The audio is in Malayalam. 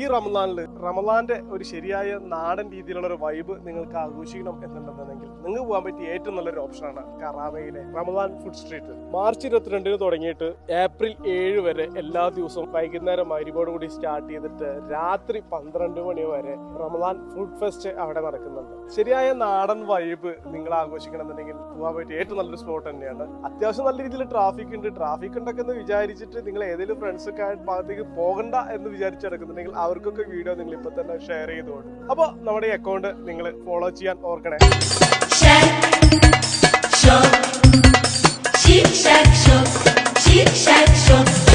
ഈ റമദാന്റെ ഒരു ശരിയായ നാടൻ രീതിയിലുള്ള ഒരു വൈബ് നിങ്ങൾക്ക് ആഘോഷിക്കണം എന്നുണ്ടെന്നുണ്ടെങ്കിൽ നിങ്ങൾക്ക് പോകാൻ പറ്റിയ ഏറ്റവും നല്ലൊരു ഓപ്ഷനാണ് കറാമയിലെ റമദാൻ ഫുഡ് സ്ട്രീറ്റ്. മാർച്ച് 22 തുടങ്ങിയിട്ട് ഏപ്രിൽ 7 വരെ എല്ലാ ദിവസവും വൈകുന്നേരം മഗ്‌രിബോട് കൂടി സ്റ്റാർട്ട് ചെയ്തിട്ട് രാത്രി 12 മണി വരെ റമദാൻ ഫുഡ് ഫെസ്റ്റ് അവിടെ നടക്കുന്നുണ്ട്. ശരിയായ നാടൻ വൈബ് നിങ്ങൾ ആഘോഷിക്കണം എന്നുണ്ടെങ്കിൽ പോകാൻ പറ്റിയ ഏറ്റവും നല്ലൊരു സ്പോട്ട് തന്നെയാണ്. അത്യാവശ്യം നല്ല രീതിയിൽ ട്രാഫിക് ഉണ്ടൊക്കെ എന്ന് വിചാരിച്ചിട്ട് നിങ്ങൾ ഏതെങ്കിലും ഫ്രണ്ട്സൊക്കെ ഭാഗത്തേക്ക് പോകണ്ട എന്ന് വിചാരിച്ച് നടക്കുന്നുണ്ടെങ്കിൽ അവർക്കൊക്കെ വീഡിയോ നിങ്ങൾ ഇപ്പൊ തന്നെ ഷെയർ ചെയ്തോളൂ. അപ്പൊ നമ്മുടെ ഈ അക്കൗണ്ട് നിങ്ങൾ ഫോളോ ചെയ്യാൻ ഓർക്കണേ. Shake, shake, shake.